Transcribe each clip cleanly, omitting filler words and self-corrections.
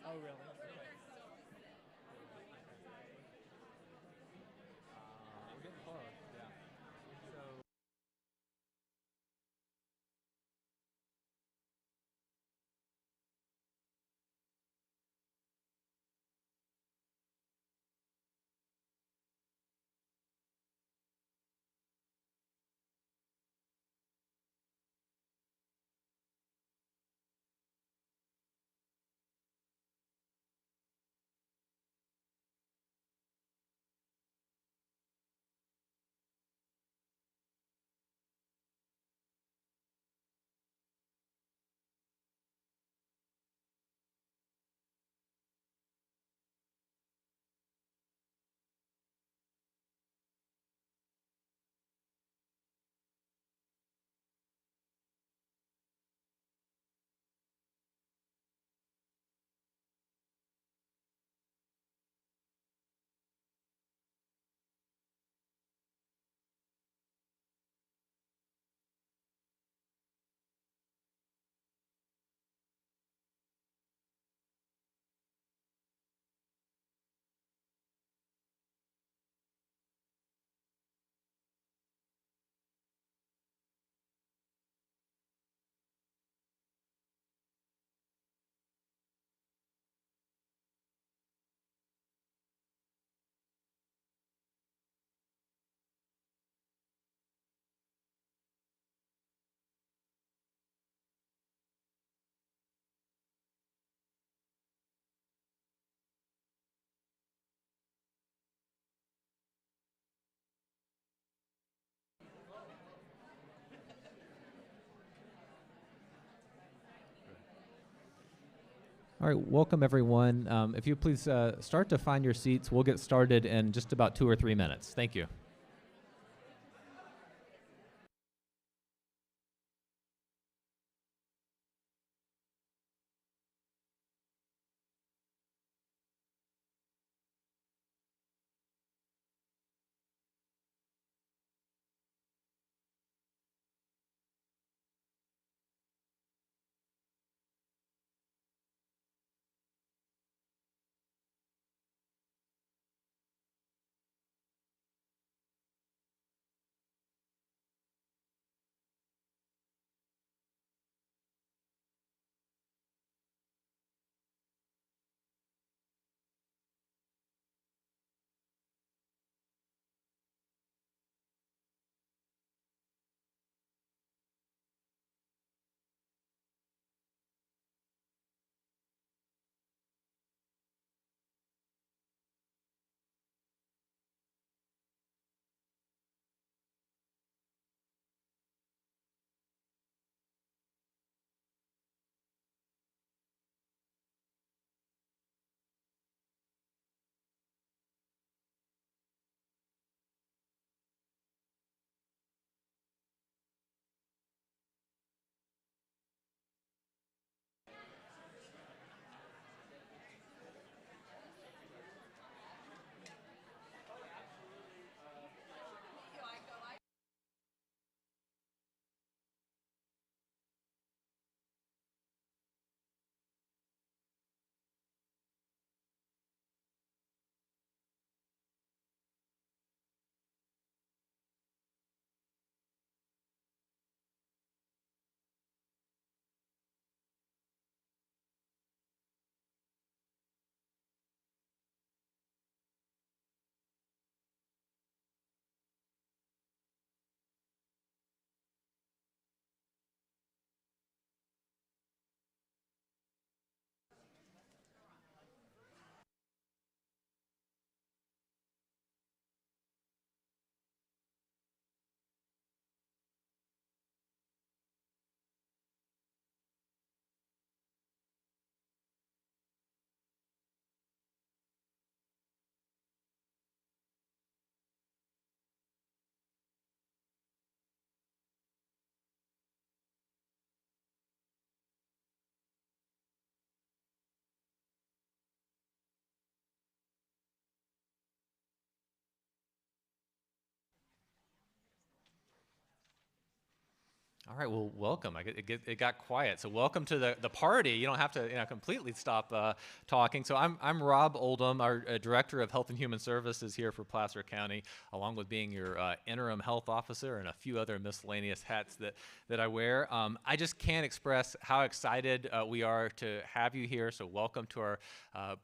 Oh, really? Okay. We're getting close. Yeah. So. All right, welcome everyone. If you please start to find your seats, we'll get started in just about 2 or 3 minutes. Thank you. All right, well, welcome. It got quiet, so welcome to the party. You don't have to completely stop talking. So I'm Rob Oldham, our Director of Health and Human Services here for Placer County, along with being your interim health officer and a few other miscellaneous hats that I wear. I just can't express how excited we are to have you here, so welcome to our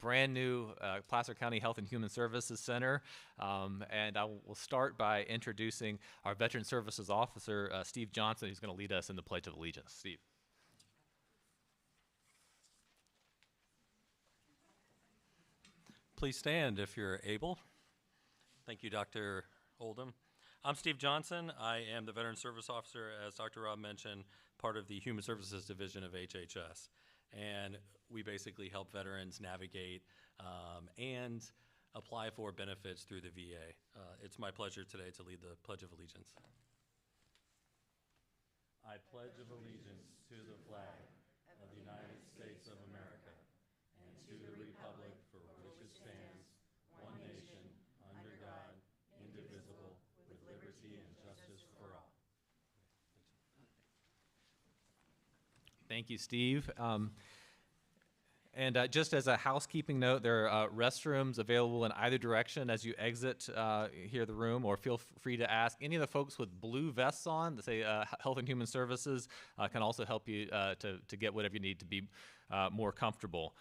brand new Placer County Health and Human Services Center. And I will start by introducing our Veteran Services Officer, Steve Johnson, who's going to lead us in the Pledge of Allegiance. Steve. Please stand if you're able. Thank you, Dr. Oldham. I'm Steve Johnson. I am the Veteran Service Officer, as Dr. Rob mentioned, part of the Human Services Division of HHS. And we basically help veterans navigate and apply for benefits through the VA. It's my pleasure today to lead the Pledge of Allegiance. I pledge allegiance to the flag of the United States of America and to the republic for which it stands, one nation, under God, indivisible, with liberty and justice for all. Thank you, Steve. And just as a housekeeping note, there are restrooms available in either direction as you exit here the room, or feel free to ask. Any of the folks with blue vests on that say Health and Human Services can also help you to get whatever you need to be more comfortable.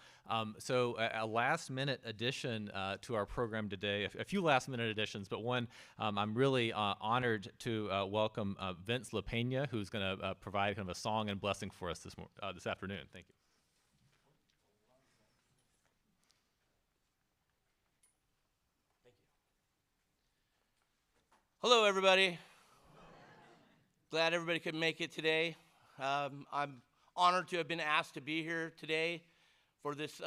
So a last-minute addition to our program today, a few last-minute additions, but one I'm really honored to welcome Vince LaPena, who's going to provide kind of a song and blessing for us this afternoon. Thank you. Hello, everybody. Glad everybody could make it today. I'm honored to have been asked to be here today for this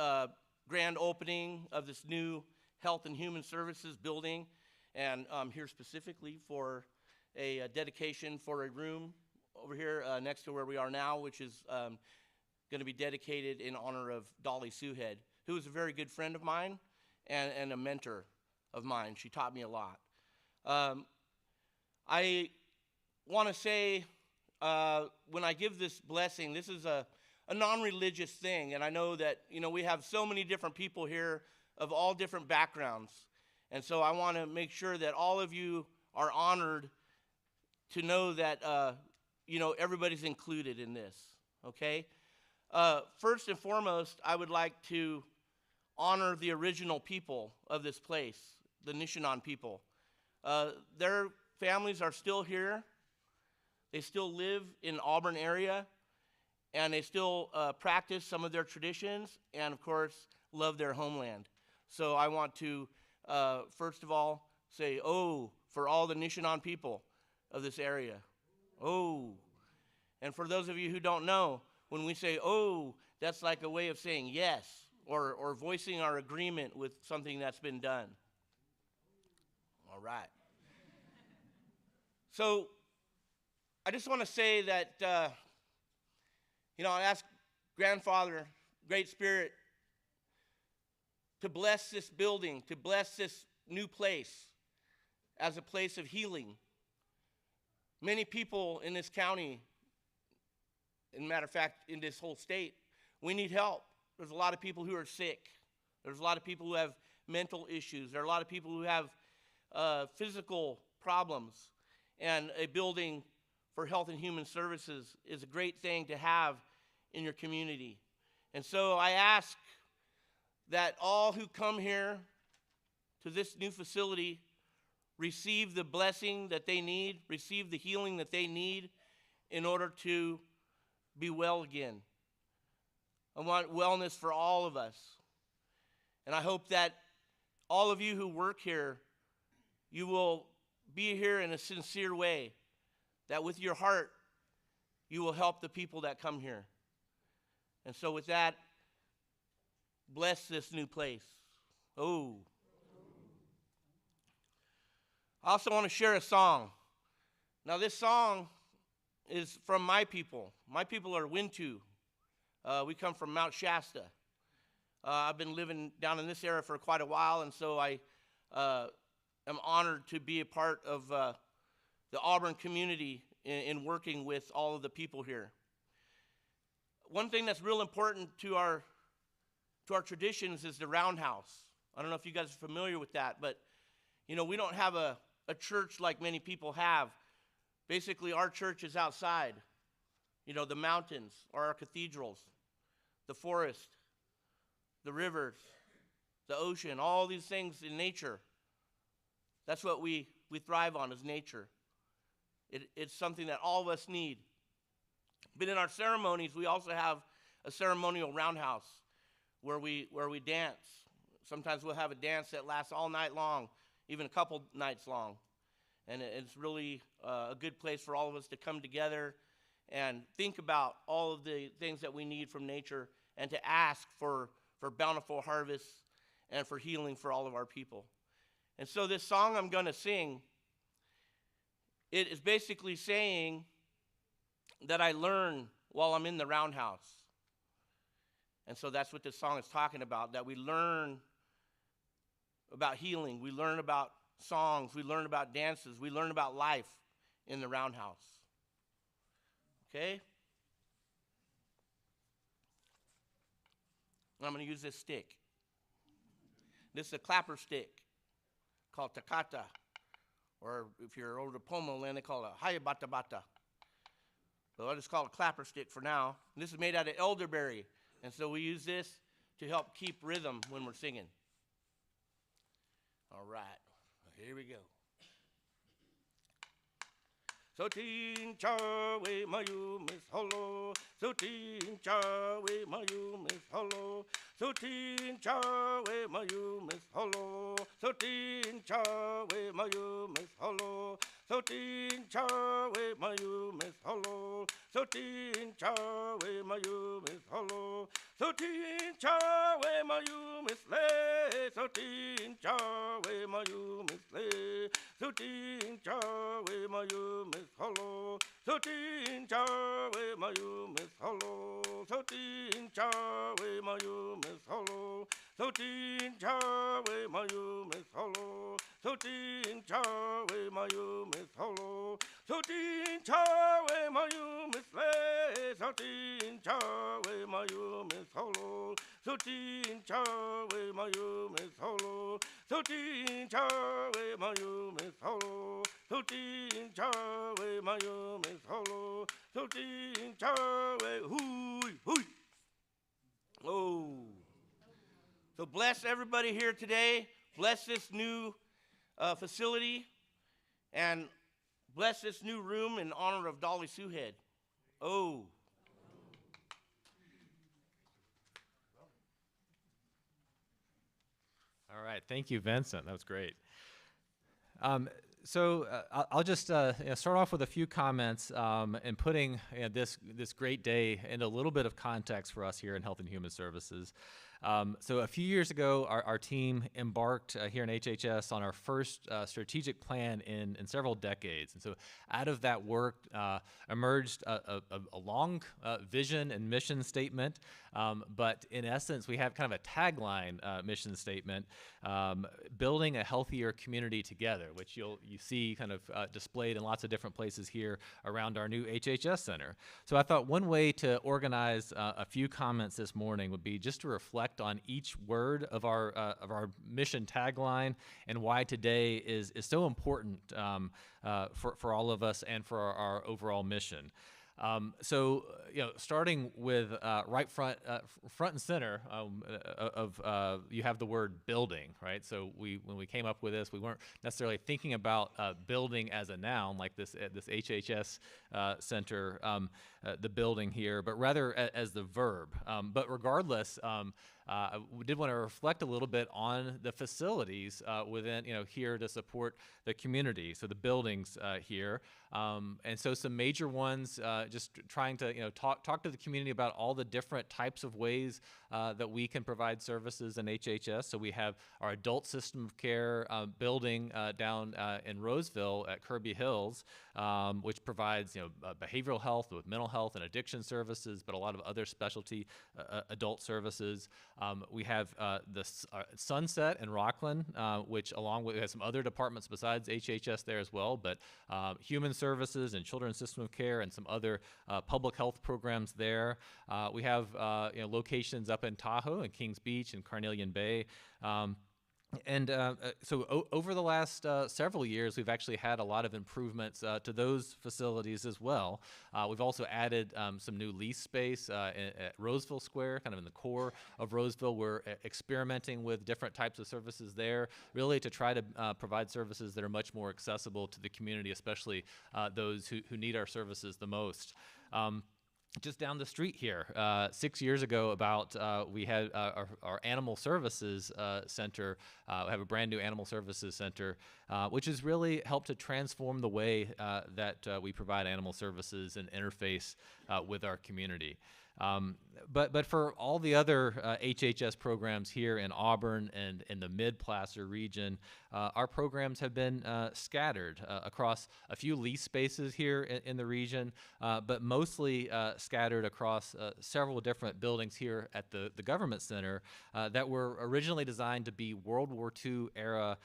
grand opening of this new Health and Human Services building. And I'm here specifically for a dedication for a room over here next to where we are now, which is going to be dedicated in honor of Dolly Suhead, who is a very good friend of mine and a mentor of mine. She taught me a lot. I want to say, when I give this blessing, this is a non-religious thing, and I know that, we have so many different people here of all different backgrounds, and so I want to make sure that all of you are honored to know that, everybody's included in this, okay? First and foremost, I would like to honor the original people of this place, the Nishinan people. Their families are still here. They still live in Auburn area, and they still practice some of their traditions and, of course, love their homeland. So I want to, first of all, say, oh, for all the Nishinan people of this area. Oh. And for those of you who don't know, when we say, oh, that's like a way of saying yes, or voicing our agreement with something that's been done. All right. So I just want to say that, I ask Grandfather, Great Spirit, to bless this building, to bless this new place as a place of healing. Many people in this county, as a matter of fact, in this whole state, we need help. There's a lot of people who are sick. There's a lot of people who have mental issues. There are a lot of people who have physical problems. And a building for Health and Human Services is a great thing to have in your community. And so I ask that all who come here to this new facility receive the blessing that they need, receive the healing that they need in order to be well again. I want wellness for all of us. And I hope that all of you who work here, you will be here in a sincere way, that with your heart, you will help the people that come here. And so with that, bless this new place. Oh. I also want to share a song. Now this song is from my people. My people are Wintu. We come from Mount Shasta. I've been living down in this area for quite a while, and so I am honored to be a part of the Auburn community in working with all of the people here. One thing that's real important to our traditions is the roundhouse. I don't know if you guys are familiar with that, but we don't have a church like many people have. Basically, our church is outside. The mountains are our cathedrals, the forest, the rivers, the ocean, all these things in nature. That's what we thrive on, is nature. It's something that all of us need. But in our ceremonies, we also have a ceremonial roundhouse where we dance. Sometimes we'll have a dance that lasts all night long, even a couple nights long. And it's really a good place for all of us to come together and think about all of the things that we need from nature and to ask for bountiful harvests and for healing for all of our people. And so this song I'm going to sing, it is basically saying that I learn while I'm in the roundhouse. And so that's what this song is talking about, that we learn about healing, we learn about songs, we learn about dances, we learn about life in the roundhouse. Okay? I'm going to use this stick. This is a clapper stick called takata, or if you're over to Pomo land, they call it hayabata bata. So I'll just call it a clapper stick for now. And this is made out of elderberry, and so we use this to help keep rhythm when we're singing. All right, here we go. So tin cha we mayu miss hello. So tin cha we mayu miss hello. So tin cha we mayu miss hello. So tin cha we mayu miss hello. So tin cha we mayu miss hello. So tin cha we mayu miss hello. So tin cha we mayu miss le. So tin cha we mayu miss le. So tin cha we mayu miss hello. So tin cha we mayu miss hello. So tin cha we mayu miss hello. So tin cha we mayu miss hello. So tin cha we mayu miss hello. So tin cha we mayu miss le. So tin cha we mayu miss hello. So tin cha we mayu miss hello. So tin cha we mayu miss hello. So tin cha we mayu miss hello. So tin cha we hooey hooey. Oh. So bless everybody here today. Bless this new facility. And bless this new room in honor of Dolly Suhead. Oh. All right, thank you, Vincent. That was great. I'll just start off with a few comments and putting this great day into a little bit of context for us here in Health and Human Services. So a few years ago, our team embarked here in HHS on our first strategic plan in several decades. And so out of that work emerged a long vision and mission statement. But in essence, we have kind of a tagline mission statement, building a healthier community together, which you see kind of displayed in lots of different places here around our new HHS center. So I thought one way to organize a few comments this morning would be just to reflect on each word of our mission tagline and why today is so important for all of us and for our overall mission. Starting with right front and center you have the word building, right? So when we came up with this, we weren't necessarily thinking about building as a noun like this HHS center, the building here, but rather as the verb. But regardless, we did want to reflect a little bit on the facilities within, here to support the community. So the buildings here, and so some major ones, just trying to, talk to the community about all the different types of ways that we can provide services in HHS. So we have our adult system of care building down in Roseville at Kirby Hills, which provides, behavioral health with mental health health and addiction services, but a lot of other specialty adult services. We have Sunset in Rockland, which along with, we have some other departments besides HHS there as well, but human services and children's system of care and some other public health programs there. We have locations up in Tahoe and Kings Beach and Carnelian Bay. Over the last several years, we've actually had a lot of improvements to those facilities as well. We've also added some new lease space at Roseville Square, kind of in the core of Roseville. We're experimenting with different types of services there, really to try to provide services that are much more accessible to the community, especially those who need our services the most. Just down the street here, 6 years ago, we had our animal services center. We have a brand new animal services center, which has really helped to transform the way that we provide animal services and interface with our community. But for all the other HHS programs here in Auburn and in the Mid-Placer region, our programs have been scattered across a few lease spaces here in the region, but mostly scattered across several different buildings here at the Government Center that were originally designed to be World War II era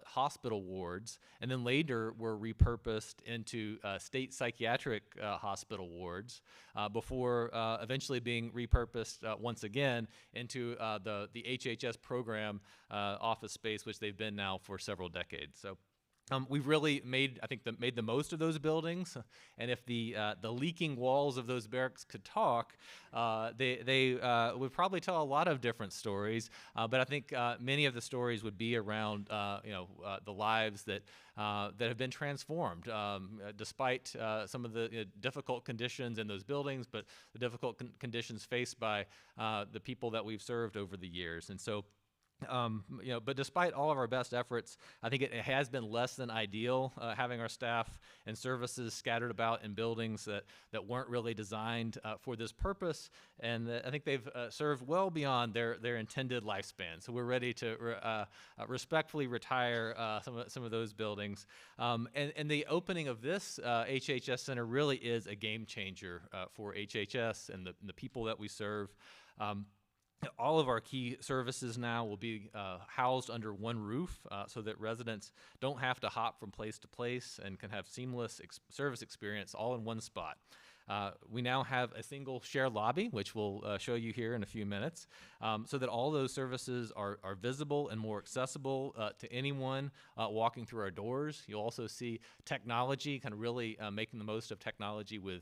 hospital wards, and then later were repurposed into state psychiatric hospital wards before eventually being repurposed once again into the HHS program office space, which they've been now for several decades. So we've really made the most of those buildings, and if the leaking walls of those barracks could talk, they would probably tell a lot of different stories. But I think many of the stories would be around the lives that have been transformed despite some of the difficult conditions in those buildings, but the difficult conditions faced by the people that we've served over the years. And so. But despite all of our best efforts, I think it has been less than ideal having our staff and services scattered about in buildings that weren't really designed for this purpose, and I think they've served well beyond their intended lifespan. So we're ready to respectfully retire some of those buildings. And the opening of this HHS Center really is a game changer for HHS and the people that we serve. All of our key services now will be housed under one roof so that residents don't have to hop from place to place and can have seamless service experience all in one spot. We now have a single shared lobby, which we'll show you here in a few minutes, so that all those services are visible and more accessible to anyone walking through our doors. You'll also see technology, kind of really making the most of technology with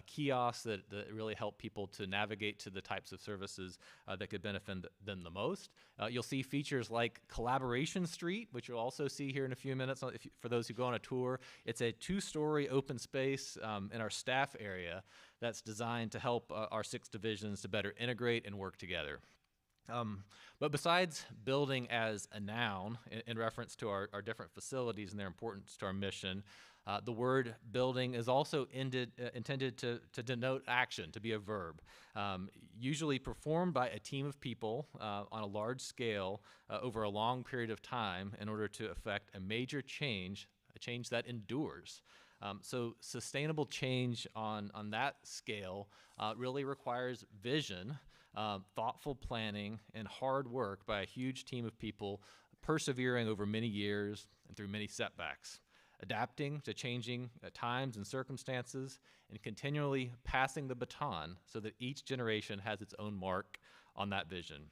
kiosks that really help people to navigate to the types of services that could benefit them the most. You'll see features like Collaboration Street, which you'll also see here in a few minutes for those who go on a tour. It's a 2-story open space in our staff area that's designed to help our 6 divisions to better integrate and work together. But besides building as a noun in reference to our different facilities and their importance to our mission, the word building is also intended to denote action, to be a verb, usually performed by a team of people on a large scale over a long period of time in order to effect a major change, a change that endures. So sustainable change on that scale really requires vision, thoughtful planning, and hard work by a huge team of people persevering over many years and through many setbacks, adapting to changing times and circumstances, and continually passing the baton so that each generation has its own mark on that vision.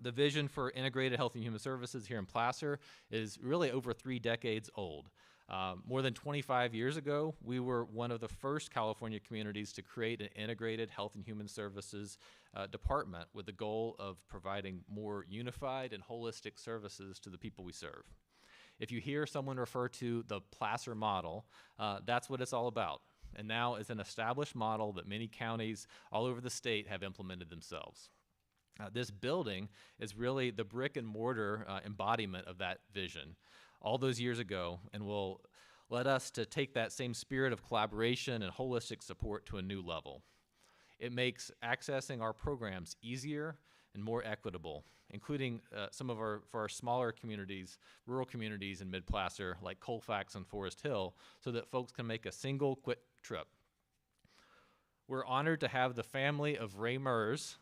The vision for integrated health and human services here in Placer is really over 3 decades old. More than 25 years ago, we were one of the first California communities to create an integrated health and human services department with the goal of providing more unified and holistic services to the people we serve. If you hear someone refer to the Placer model, that's what it's all about, and now is an established model that many counties all over the state have implemented themselves. This building is really the brick and mortar embodiment of that vision all those years ago, and will let us to take that same spirit of collaboration and holistic support to a new level. It makes accessing our programs easier and more equitable, including for our smaller communities, rural communities in Mid-Placer like Colfax and Forest Hill, so that folks can make a single quick trip. We're honored to have the family of Ray Mers.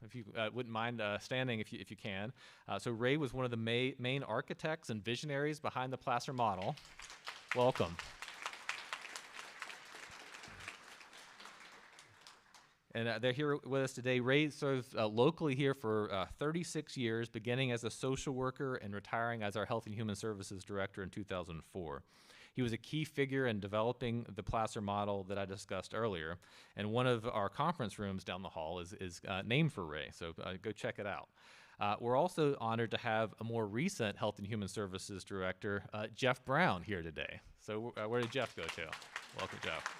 If you wouldn't mind standing if you can. So Ray was one of the main architects and visionaries behind the Placer model. Welcome. And they're here with us today. Ray served locally here for 36 years, beginning as a social worker and retiring as our Health and Human Services Director in 2004. He was a key figure in developing the Placer model that I discussed earlier, and one of our conference rooms down the hall is named for Ray, so go check it out. We're also honored to have a more recent Health and Human Services Director, Jeff Brown, here today. So where did Jeff go to? Welcome, Jeff.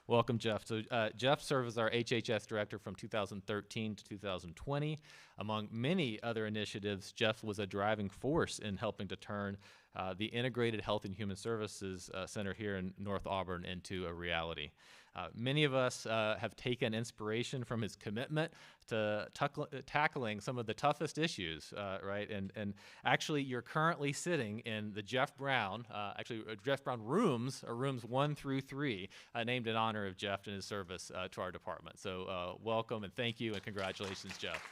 Welcome, Jeff. So Jeff served as our HHS director from 2013 to 2020. Among many other initiatives, Jeff was a driving force in helping to turn the Integrated Health and Human Services Center here in North Auburn into a reality. Many of us have taken inspiration from his commitment to tackling some of the toughest issues, right? And actually, you're currently sitting in the Jeff Brown rooms, or rooms 1 through 3, named in honor of Jeff and his service to our department. So welcome and thank you and congratulations, Jeff.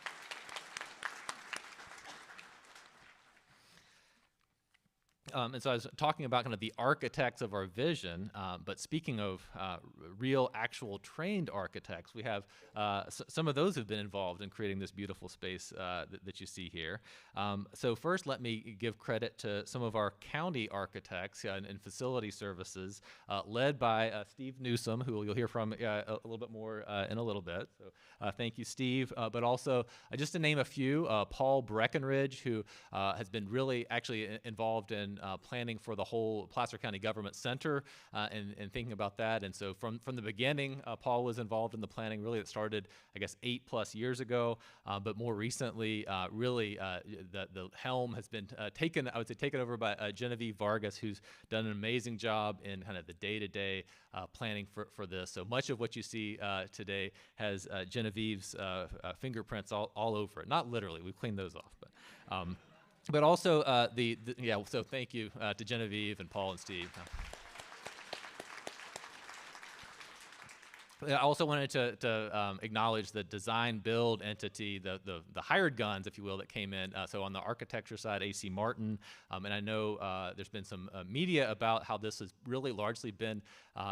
And so I was talking about kind of the architects of our vision, but speaking of real, actual trained architects, we have some of those who've been involved in creating this beautiful space that you see here. So first, let me give credit to some of our county architects in facility services, led by Steve Newsom, who you'll hear from a little bit more in a little bit. So thank you, Steve. But also, just to name a few, Paul Breckenridge, who has been really actually involved in planning for the whole Placer County Government Center and thinking about that. And so from the beginning, Paul was involved in the planning. Really, it started, I guess, 8+ years ago. But more recently, really, the helm has been taken over by Genevieve Vargas, who's done an amazing job in kind of the day-to-day planning for this. So much of what you see today has Genevieve's fingerprints all over it. Not literally, we've cleaned those off, but also so thank you to Genevieve and Paul and Steve. I also wanted to acknowledge the design build entity, the hired guns, if you will, that came in. So on the architecture side, A.C. Martin, and I know there's been some media about how this has really largely been,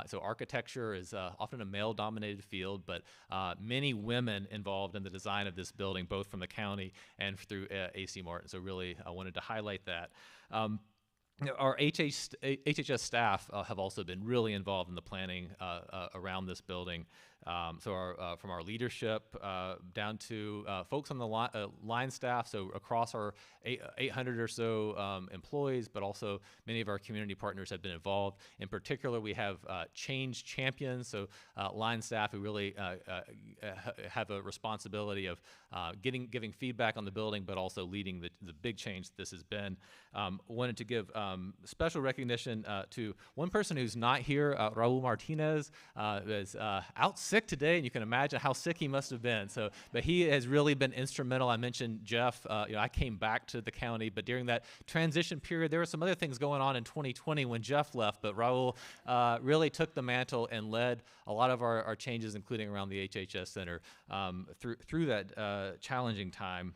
so architecture is often a male-dominated field, but many women involved in the design of this building, both from the county and through A.C. Martin. So really, I wanted to highlight that. Our HHS staff have also been really involved in the planning around this building. So from our leadership down to folks on the line staff, so across our 800 or so employees, but also many of our community partners have been involved. In particular, we have change champions, so line staff who really have a responsibility of giving feedback on the building, but also leading the big change this has been. Wanted to give special recognition to one person who's not here, Raul Martinez, is out sick today, and you can imagine how sick he must have been. So, but he has really been instrumental. I mentioned Jeff. I came back to the county, but during that transition period, there were some other things going on in 2020 when Jeff left. But Raul really took the mantle and led a lot of our changes, including around the HHS Center, through that challenging time.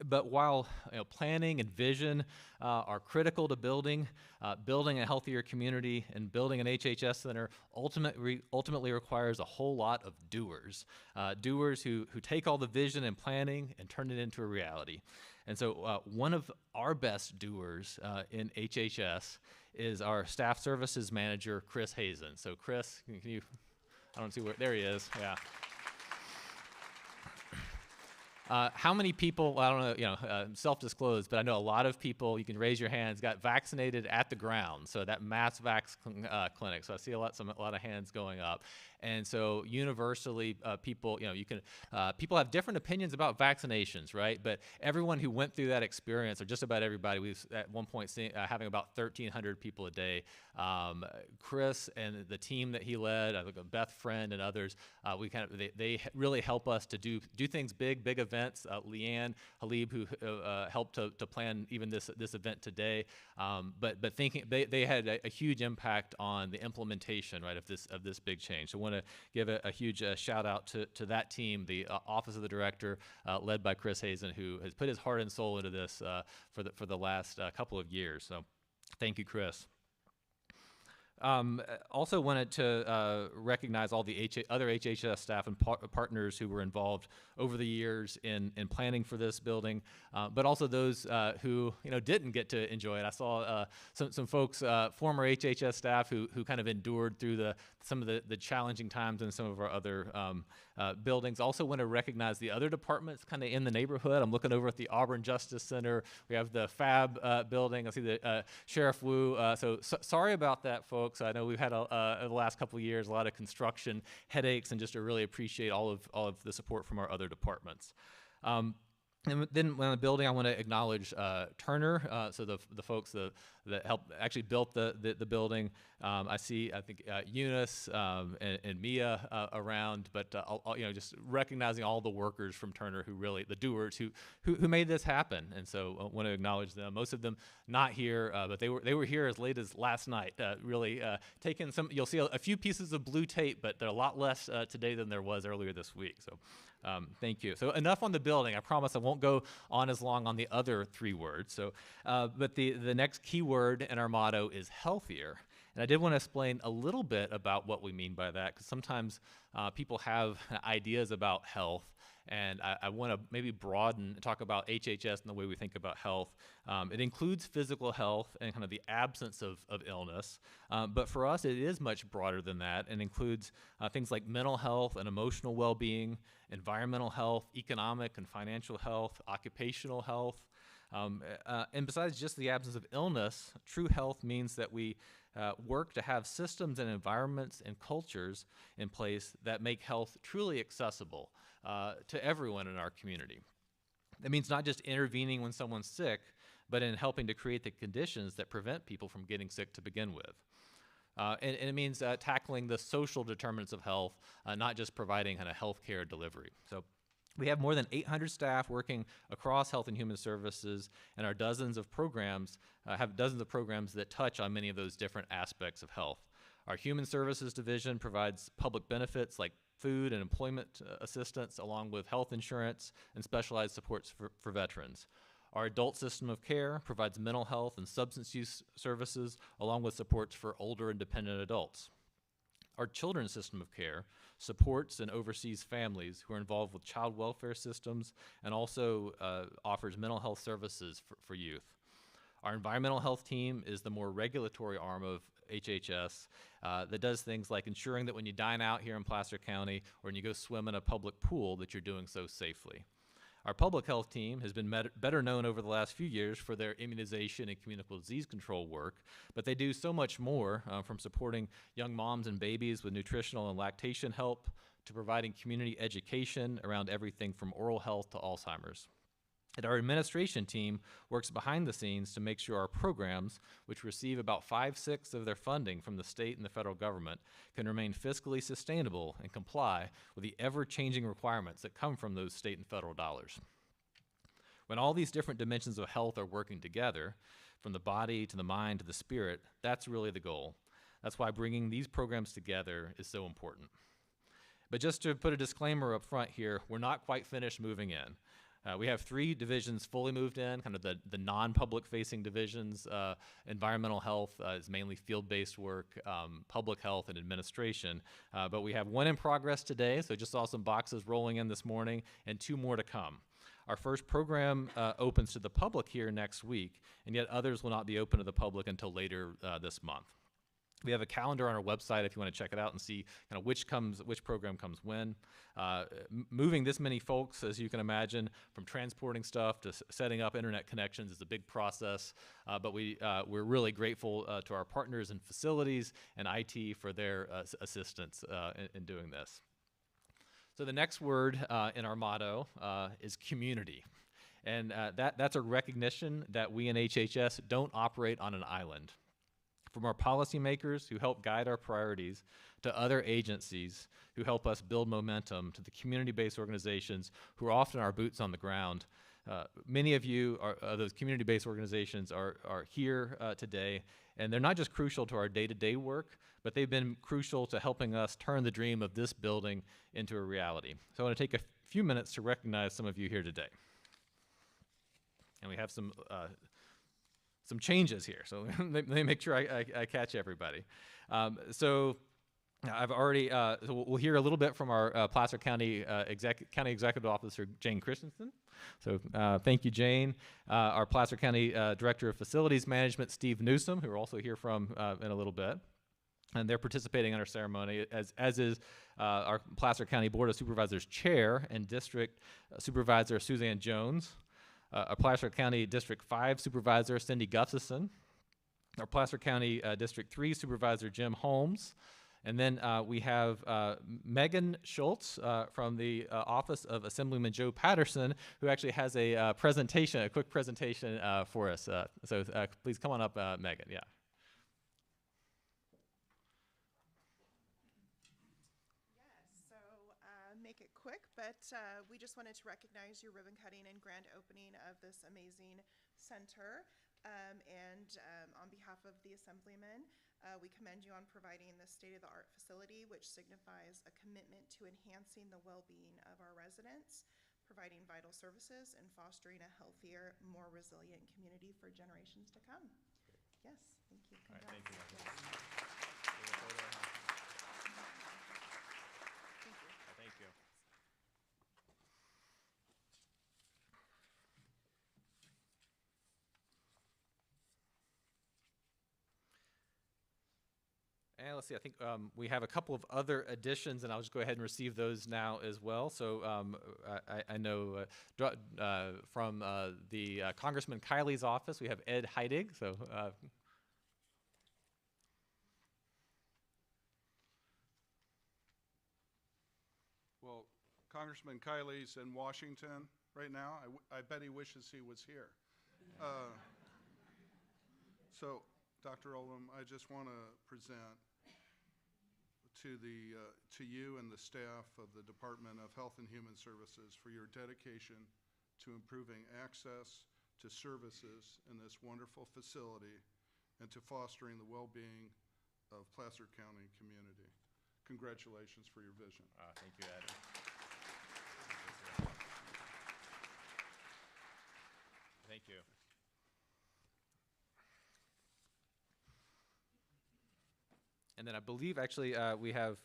But while planning and vision are critical to building a healthier community, and building an HHS center ultimately requires a whole lot of doers, doers who take all the vision and planning and turn it into a reality. And so one of our best doers in HHS is our staff services manager, Chris Hazen. So Chris, can you, I don't see where, there he is, yeah. How many people, I don't know, self-disclosed, but I know a lot of people, you can raise your hands, got vaccinated at the ground, so that mass vax clinic. So I see a lot of hands going up. And so universally, people, people have different opinions about vaccinations, right? But everyone who went through that experience, or just about everybody, we've at one point seen, having about 1,300 people a day. Chris and the team that he led, Beth Friend and others, they really help us to do things big events. events. Leanne Halib, who helped to plan even this event today, but thinking they had a huge impact on the implementation, right, of this big change. So I want to give a huge shout out to that team, the Office of the Director, led by Chris Hazen, who has put his heart and soul into this for the last couple of years. So thank you, Chris. Also wanted to recognize all the other HHS staff and partners who were involved over the years in planning for this building, but also those who didn't get to enjoy it. I saw some folks, former HHS staff, who kind of endured through some of the challenging times in some of our other buildings. Also want to recognize the other departments kind of in the neighborhood. I'm looking over at the Auburn Justice Center. We have the FAB building. I see the Sheriff Wu. So sorry about that, folks. I know we've had the last couple of years a lot of construction headaches, and just to really appreciate all of the support from our other departments. And then when I'm building, I want to acknowledge Turner, so the folks that helped actually built the building. I think Eunice and Mia around, but just recognizing all the workers from Turner who really, the doers who made this happen. And so I want to acknowledge them. Most of them not here, but they were here as late as last night, really taking some. You'll see a few pieces of blue tape, but there are a lot less today than there was earlier this week. So. Thank you. So enough on the building. I promise I won't go on as long on the other three words. So, but the next key word in our motto is healthier. And I did want to explain a little bit about what we mean by that, because sometimes people have ideas about health, and I want to maybe broaden and talk about HHS and the way we think about health. It includes physical health and kind of the absence of illness, but for us it is much broader than that, and includes things like mental health and emotional well-being, environmental health, economic and financial health, occupational health. And besides just the absence of illness, true health means that we work to have systems and environments and cultures in place that make health truly accessible to everyone in our community. That means not just intervening when someone's sick, but in helping to create the conditions that prevent people from getting sick to begin with. And it means tackling the social determinants of health, not just providing kind of health care delivery. So we have more than 800 staff working across Health and Human Services, and our dozens of programs that touch on many of those different aspects of health. Our Human Services Division provides public benefits like food and employment assistance, along with health insurance and specialized supports for veterans. Our adult system of care provides mental health and substance use services, along with supports for older and dependent adults. Our children's system of care supports and oversees families who are involved with child welfare systems, and also offers mental health services for youth. Our environmental health team is the more regulatory arm of HHS that does things like ensuring that when you dine out here in Placer County, or when you go swim in a public pool, that you're doing so safely. Our public health team has been better known over the last few years for their immunization and communicable disease control work, but they do so much more, from supporting young moms and babies with nutritional and lactation help, to providing community education around everything from oral health to Alzheimer's. And our administration team works behind the scenes to make sure our programs, which receive about 5/6 of their funding from the state and the federal government, can remain fiscally sustainable and comply with the ever-changing requirements that come from those state and federal dollars. When all these different dimensions of health are working together, from the body to the mind to the spirit, that's really the goal. That's why bringing these programs together is so important. But just to put a disclaimer up front here, we're not quite finished moving in. We have 3 divisions fully moved in, kind of the non-public facing divisions. Environmental health is mainly field-based work, public health and administration. But we have 1 in progress today, so just saw some boxes rolling in this morning, and 2 more to come. Our first program opens to the public here next week, and yet others will not be open to the public until later this month. We have a calendar on our website if you want to check it out and see kind of which program comes when. Moving this many folks, as you can imagine, from transporting stuff to setting up internet connections is a big process, but we're really grateful to our partners in facilities and IT for their assistance in doing this. So the next word in our motto is community. And that's a recognition that we in HHS don't operate on an island. From our policymakers who help guide our priorities, to other agencies who help us build momentum, to the community-based organizations who are often our boots on the ground. Many of you, those community-based organizations, are here today, and they're not just crucial to our day-to-day work, but they've been crucial to helping us turn the dream of this building into a reality. So I want to take a few minutes to recognize some of you here today. And we have some changes here, so let me make sure I catch everybody. So I've already, so we'll hear a little bit from our Placer County County Executive Officer, Jane Christensen. So thank you, Jane. Our Placer County Director of Facilities Management, Steve Newsom, who we're also hear from in a little bit. And they're participating in our ceremony, as is our Placer County Board of Supervisors Chair and District Supervisor Suzanne Jones. Our Placer County District 5 Supervisor Cindy Gustafson, our Placer County District 3 Supervisor Jim Holmes, and then we have Megan Schultz from the Office of Assemblyman Joe Patterson, who actually has a presentation, a quick presentation for us. So please come on up, Megan. Yeah. Make it quick, but we just wanted to recognize your ribbon cutting and grand opening of this amazing center. On behalf of the Assemblyman, we commend you on providing this state-of-the-art facility, which signifies a commitment to enhancing the well-being of our residents, providing vital services, and fostering a healthier, more resilient community for generations to come. Yes, thank you. All right, thank you. Yes. Thank you. And let's see, I think we have a couple of other additions, and I'll just go ahead and receive those now as well. So I know from the Congressman Kiley's office, we have Ed Heidig. So. Well, Congressman Kiley's in Washington right now. I bet he wishes he was here. So, Dr. Oldham, I just want to present to you and the staff of the Department of Health and Human Services for your dedication to improving access to services in this wonderful facility and to fostering the well-being of Placer County community. Congratulations for your vision. Thank you, Ed. Thank you. And then I believe actually we have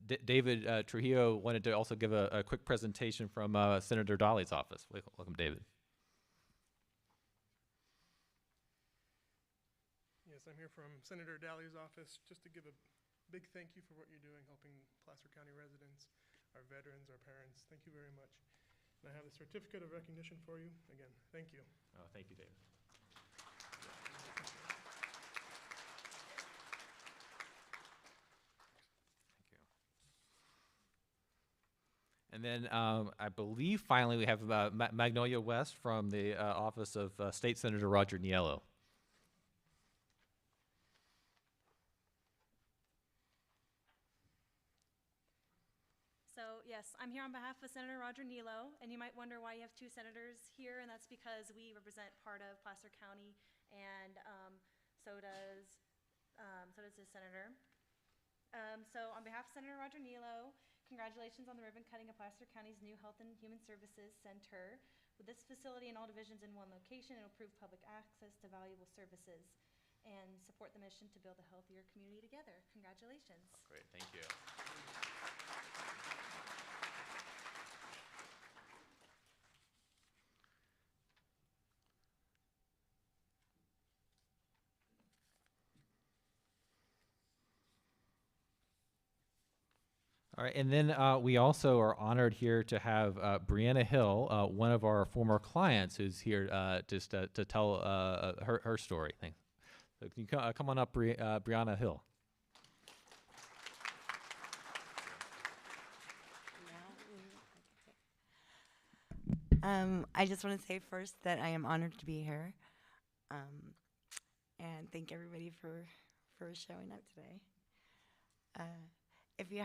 David Trujillo wanted to also give a quick presentation from Senator Dolly's office. Welcome, David. Yes, I'm here from Senator Daly's office just to give a big thank you for what you're doing, helping Placer County residents, our veterans, our parents. Thank you very much. And I have a certificate of recognition for you. Again, thank you. Oh, thank you, David. And then I believe finally we have Magnolia West from the office of State Senator Roger Niello. So yes, I'm here on behalf of Senator Roger Niello, and you might wonder why you have two senators here, and that's because we represent part of Placer County, and so does his senator. So on behalf of Senator Roger Niello, congratulations on the ribbon cutting of Placer County's new Health and Human Services Center. With this facility and all divisions in one location, it will improve public access to valuable services and support the mission to build a healthier community together. Congratulations. Great, thank you. All right, and then we also are honored here to have Brianna Hill, one of our former clients, who's here just to tell her story. Thanks. So can you come on up, Brianna Hill? I just want to say first that I am honored to be here. and thank everybody for showing up today. If you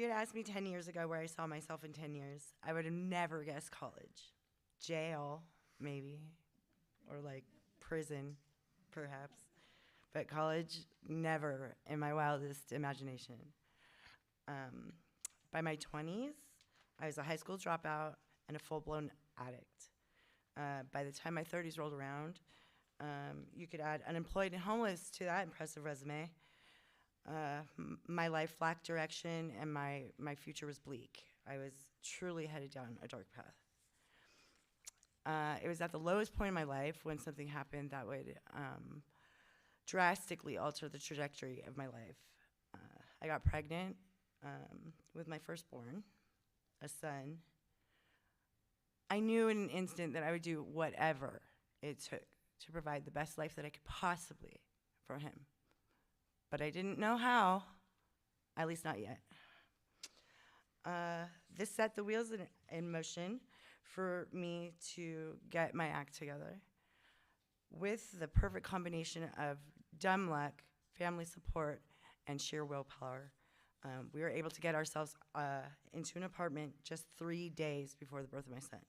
had asked me 10 years ago where I saw myself in 10 years, I would have never guessed college. Jail, maybe, or like prison, perhaps. But college, never in my wildest imagination. By my 20s, I was a high school dropout and a full-blown addict. By the time my 30s rolled around, you could add unemployed and homeless to that impressive resume. My life lacked direction, and my future was bleak. I was truly headed down a dark path. It was at the lowest point in my life when something happened that would drastically alter the trajectory of my life. I got pregnant with my firstborn, a son. I knew in an instant that I would do whatever it took to provide the best life that I could possibly for him. But I didn't know how, at least not yet. This set the wheels in motion for me to get my act together. With the perfect combination of dumb luck, family support, and sheer willpower, we were able to get ourselves into an apartment just 3 days before the birth of my son.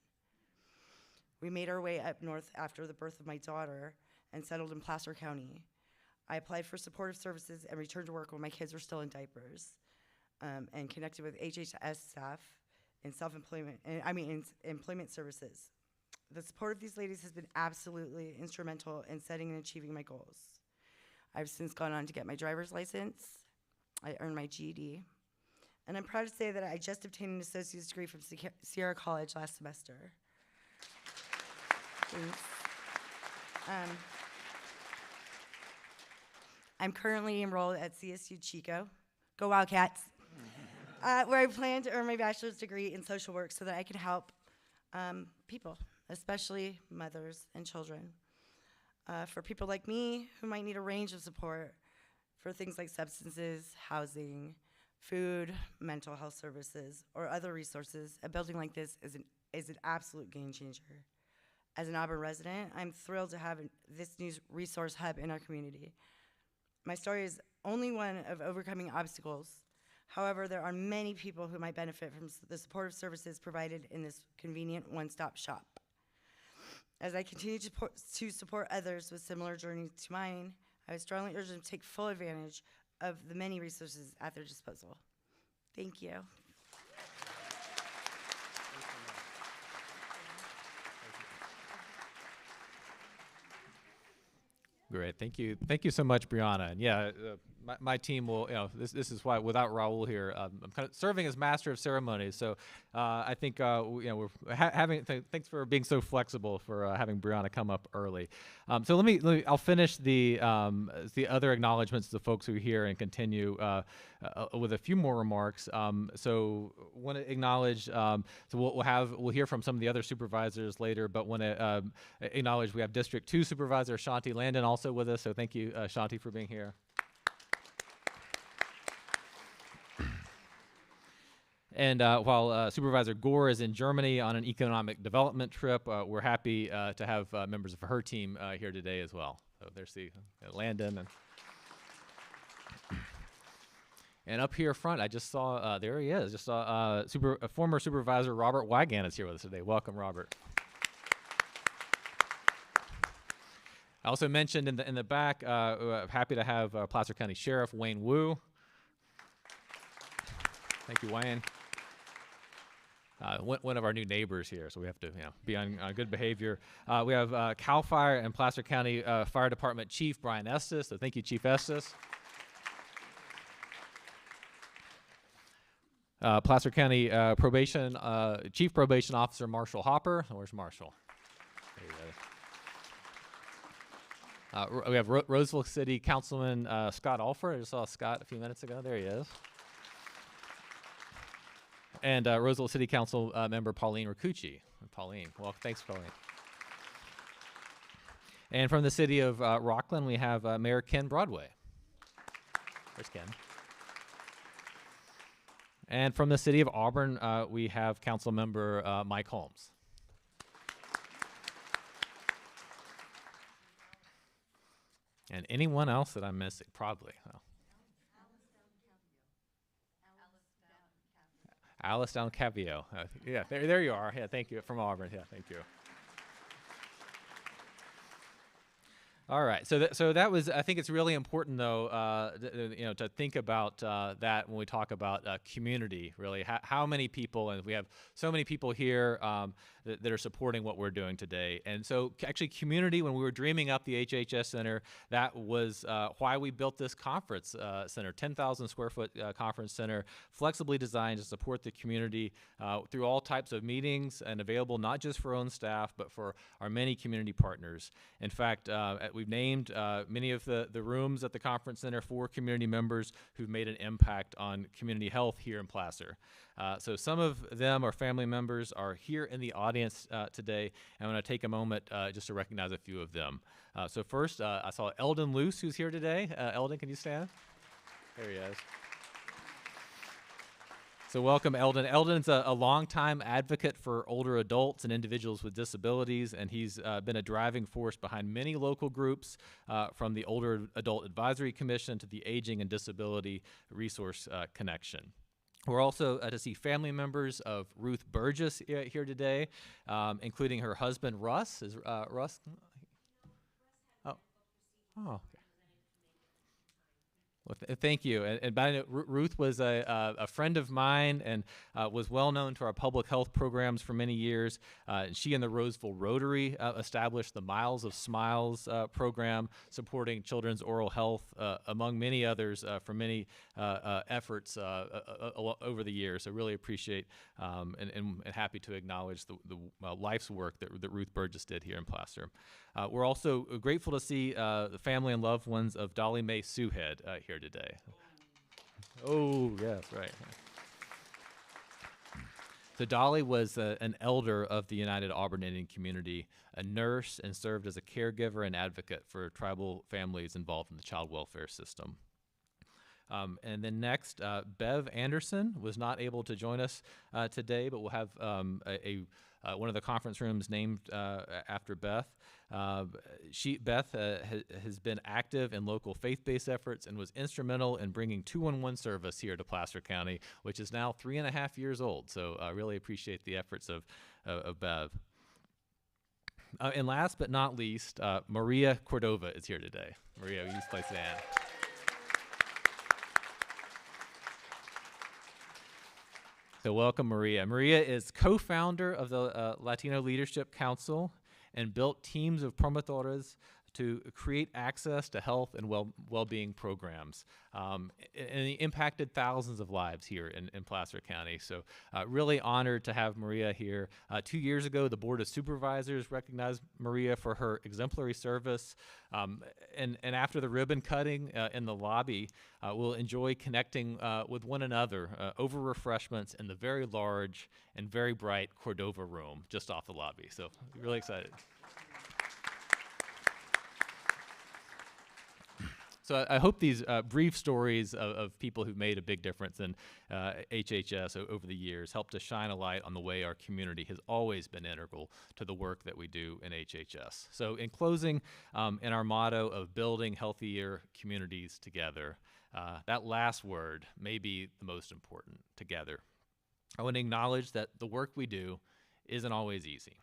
We made our way up north after the birth of my daughter and settled in Placer County. I applied for supportive services and returned to work when my kids were still in diapers, and connected with HHS staff in employment services. The support of these ladies has been absolutely instrumental in setting and achieving my goals. I've since gone on to get my driver's license. I earned my GED. And I'm proud to say that I just obtained an associate's degree from Sierra College last semester. Thanks. I'm currently enrolled at CSU Chico, go Wildcats, where I plan to earn my bachelor's degree in social work so that I can help people, especially mothers and children. For people like me who might need a range of support for things like substances, housing, food, mental health services, or other resources, a building like this is an absolute game changer. As an Auburn resident, I'm thrilled to have this new resource hub in our community. My story is only one of overcoming obstacles. However, there are many people who might benefit from the supportive services provided in this convenient one-stop shop. As I continue to support others with similar journeys to mine, I would strongly urge them to take full advantage of the many resources at their disposal. Thank you. Great, thank you so much, Brianna. And yeah, my team will, this is why without Raul here, I'm kind of serving as master of ceremonies. So I think we're thanks for being so flexible for having Brianna come up early. So I'll finish the other acknowledgments to the folks who are here and continue with a few more remarks. So want to acknowledge. So we'll hear from some of the other supervisors later, but want to acknowledge we have District 2 Supervisor Shanti Landon also with us. So thank you, Shanti, for being here. And while Supervisor Gore is in Germany on an economic development trip, we're happy to have members of her team here today as well. So there's Landon. And up here front, I just saw, there he is, just saw former Supervisor Robert Wigan is here with us today. Welcome, Robert. I also mentioned in the back, happy to have Placer County Sheriff Wayne Wu. Thank you, Wayne. One of our new neighbors here, so we have to be on good behavior. We have CAL FIRE and Placer County Fire Department Chief Brian Estes, so thank you, Chief Estes. Placer County Chief Probation Officer Marshall Hopper. Where's Marshall? There he is. We have Roseville City Councilman Scott Alford. I just saw Scott a few minutes ago. There he is. And Roseville City Council member Pauline Rakucci. Pauline, well, thanks, Pauline. And from the city of Rockland, we have Mayor Ken Broadway. There's Ken. And from the city of Auburn, we have Council member Mike Holmes. And anyone else that I'm missing? Probably. Oh. Alice Down Cavio. Yeah, there you are. Yeah, thank you. From Auburn. Yeah, thank you. All right, so that was. I think it's really important, though, to think about that when we talk about community. Really, how many people, and we have so many people here that are supporting what we're doing today. And so, actually, community. When we were dreaming up the HHS Center, that was why we built this conference center, 10,000 square foot conference center, flexibly designed to support the community through all types of meetings, and available not just for our own staff, but for our many community partners. In fact, we've named many of the rooms at the conference center for community members who've made an impact on community health here in Placer. So some of them, our family members, are here in the audience today. I'm going to take a moment just to recognize a few of them. So first, I saw Eldon Luce, who's here today. Eldon, can you stand? There he is. So welcome, Eldon. Eldon's a longtime advocate for older adults and individuals with disabilities, and he's been a driving force behind many local groups, from the Older Adult Advisory Commission to the Aging and Disability Resource Connection. We're also to see family members of Ruth Burgess here today, including her husband, Russ. Is Russ? Oh. Oh, okay. Well, thank you. And by the way, Ruth was a friend of mine and was well known to our public health programs for many years. She and the Roseville Rotary established the Miles of Smiles program, supporting children's oral health, among many others, for many efforts over the years. So really appreciate and happy to acknowledge the life's work that Ruth Burgess did here in Placer. We're also grateful to see the family and loved ones of Dolly Mae Suhead here today. Oh, yes, right. So Dolly was an elder of the United Auburn Indian community, a nurse, and served as a caregiver and advocate for tribal families involved in the child welfare system. And then next, Bev Anderson was not able to join us today, but we'll have one of the conference rooms named after Beth. Beth has been active in local faith-based efforts and was instrumental in bringing 211 service here to Placer County, which is now 3.5 years old. So I really appreciate the efforts of Bev. And last but not least, Maria Cordova is here today. Maria, will you please stand? So welcome, Maria. Maria is co-founder of the Latino Leadership Council and built teams of promotores to create access to health and well-being programs. And he impacted thousands of lives here in Placer County. So really honored to have Maria here. 2 years ago, the Board of Supervisors recognized Maria for her exemplary service. And after the ribbon cutting in the lobby, we'll enjoy connecting with one another over refreshments in the very large and very bright Cordova room just off the lobby. So really excited. So I hope these brief stories of people who've made a big difference in HHS over the years help to shine a light on the way our community has always been integral to the work that we do in HHS. So in closing, in our motto of building healthier communities together, that last word may be the most important, together. I want to acknowledge that the work we do isn't always easy.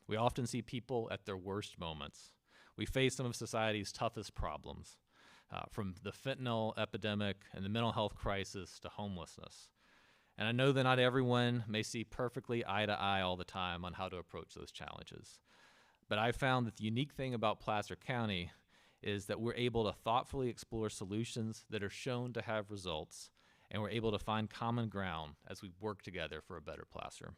We often see people at their worst moments. We face some of society's toughest problems. From the fentanyl epidemic and the mental health crisis to homelessness. And I know that not everyone may see perfectly eye to eye all the time on how to approach those challenges. But I've found that the unique thing about Placer County is that we're able to thoughtfully explore solutions that are shown to have results, and we're able to find common ground as we work together for a better Placer.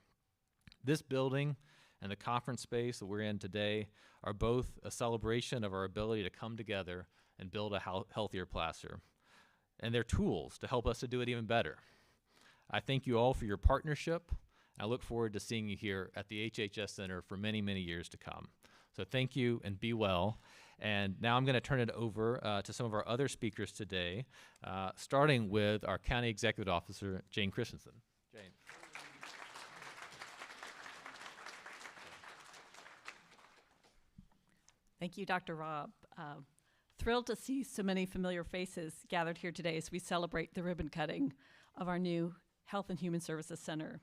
This building and the conference space that we're in today are both a celebration of our ability to come together and build a healthier Placer. And they're tools to help us to do it even better. I thank you all for your partnership. I look forward to seeing you here at the HHS Center for many, many years to come. So thank you and be well. And now I'm going to turn it over to some of our other speakers today, starting with our County Executive Officer, Jane Christensen. Jane. Thank you, Dr. Rob. thrilled to see so many familiar faces gathered here today as we celebrate the ribbon cutting of our new Health and Human Services Center.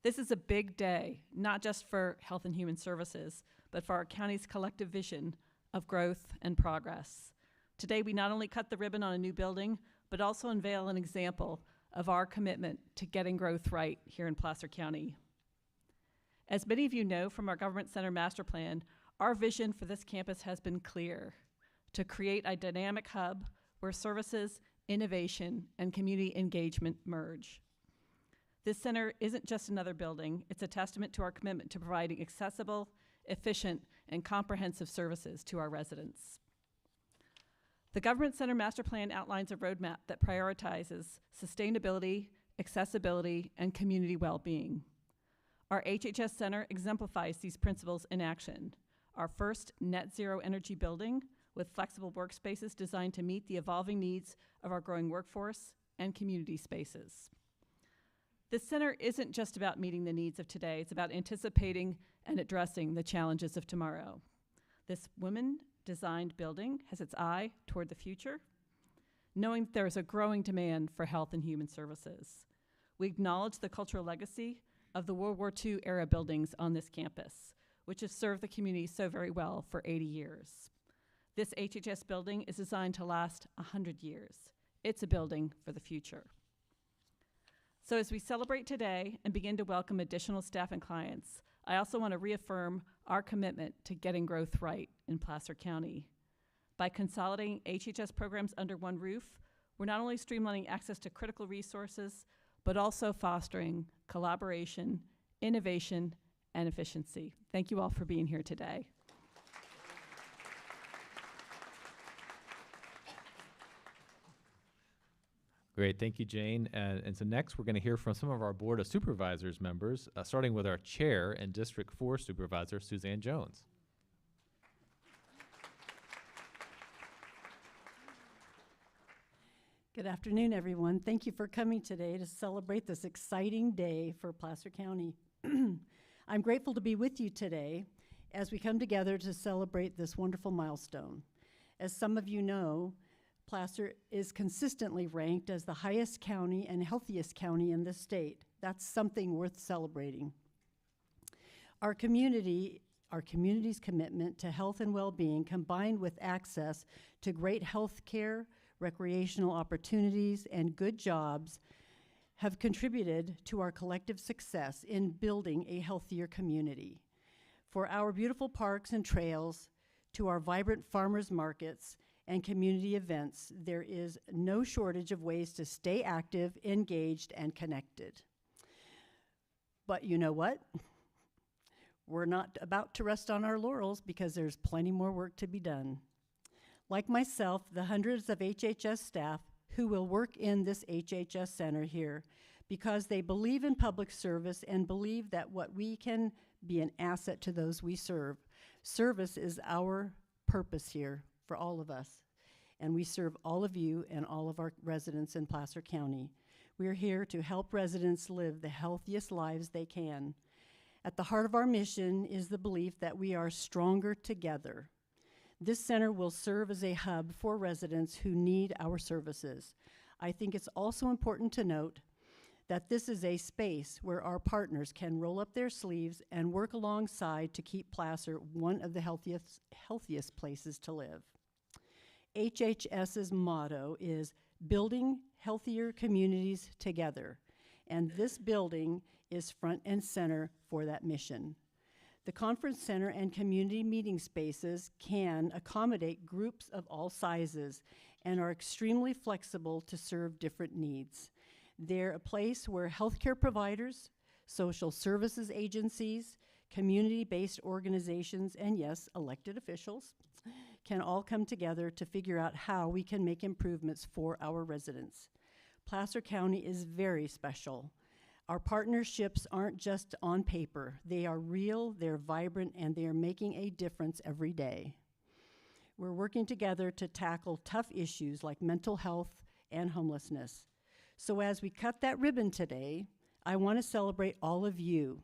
This is a big day, not just for Health and Human Services, but for our county's collective vision of growth and progress. Today, we not only cut the ribbon on a new building, but also unveil an example of our commitment to getting growth right here in Placer County. As many of you know from our Government Center Master Plan, our vision for this campus has been clear: to create a dynamic hub where services, innovation, and community engagement merge. This center isn't just another building, it's a testament to our commitment to providing accessible, efficient, and comprehensive services to our residents. The Government Center Master Plan outlines a roadmap that prioritizes sustainability, accessibility, and community well-being. Our HHS Center exemplifies these principles in action. Our first net zero energy building with flexible workspaces designed to meet the evolving needs of our growing workforce and community spaces. This center isn't just about meeting the needs of today, it's about anticipating and addressing the challenges of tomorrow. This women-designed building has its eye toward the future, knowing that there is a growing demand for health and human services. We acknowledge the cultural legacy of the World War II era buildings on this campus, which have served the community so very well for 80 years. This HHS building is designed to last 100 years. It's a building for the future. So as we celebrate today and begin to welcome additional staff and clients, I also want to reaffirm our commitment to getting growth right in Placer County. By consolidating HHS programs under one roof, we're not only streamlining access to critical resources, but also fostering collaboration, innovation, and efficiency. Thank you all for being here today. Great, thank you, Jane. And so next, we're going to hear from some of our Board of Supervisors members, starting with our Chair and District 4 Supervisor, Suzanne Jones. Good afternoon, everyone. Thank you for coming today to celebrate this exciting day for Placer County. I'm grateful to be with you today as we come together to celebrate this wonderful milestone. As some of you know, Placer is consistently ranked as the highest county and healthiest county in the state. That's something worth celebrating. Our community's commitment to health and well-being, combined with access to great health care, recreational opportunities, and good jobs, have contributed to our collective success in building a healthier community. For our beautiful parks and trails, to our vibrant farmers markets, and community events, there is no shortage of ways to stay active, engaged, and connected. But you know what? We're not about to rest on our laurels because there's plenty more work to be done. Like myself, the hundreds of HHS staff who will work in this HHS center here because they believe in public service and believe that what we can be an asset to those we serve. Service is our purpose here for all of us, and we serve all of you and all of our residents in Placer County. We're here to help residents live the healthiest lives they can. At the heart of our mission is the belief that we are stronger together. This center will serve as a hub for residents who need our services. I think it's also important to note that this is a space where our partners can roll up their sleeves and work alongside to keep Placer one of the healthiest places to live. HHS's motto is building healthier communities together, and this building is front and center for that mission. The conference center and community meeting spaces can accommodate groups of all sizes and are extremely flexible to serve different needs. They're a place where healthcare providers, social services agencies, community-based organizations, and yes, elected officials can all come together to figure out how we can make improvements for our residents. Placer County is very special. Our partnerships aren't just on paper. They are real, they're vibrant, and they are making a difference every day. We're working together to tackle tough issues like mental health and homelessness. So as we cut that ribbon today, I want to celebrate all of you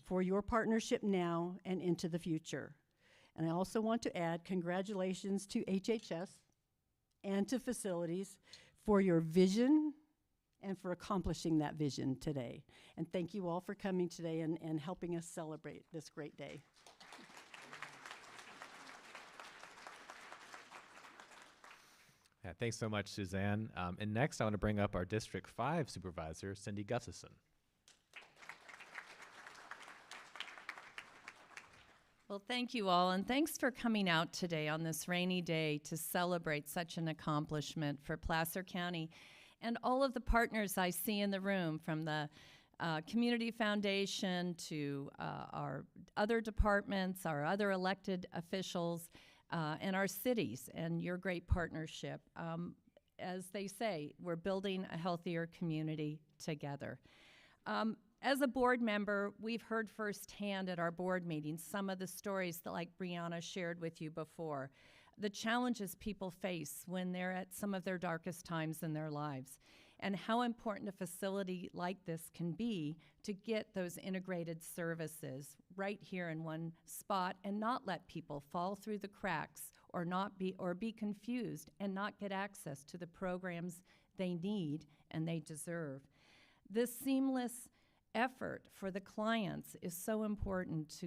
for your partnership now and into the future. And I also want to add congratulations to HHS and to facilities for your vision and for accomplishing that vision today. And thank you all for coming today and helping us celebrate this great day. Yeah, thanks so much, Suzanne. And next, I want to bring up our District 5 Supervisor, Cindy Gustafson. Well, thank you all, and thanks for coming out today on this rainy day to celebrate such an accomplishment for Placer County and all of the partners I see in the room, from the Community Foundation to our other departments, our other elected officials, and our cities, and your great partnership. As they say, we're building a healthier community together. As a board member, we've heard firsthand at our board meetings some of the stories that, like Brianna shared with you before, the challenges people face when they're at some of their darkest times in their lives, and how important a facility like this can be to get those integrated services right here in one spot and not let people fall through the cracks or be confused and not get access to the programs they need and they deserve. This seamless effort for the clients is so important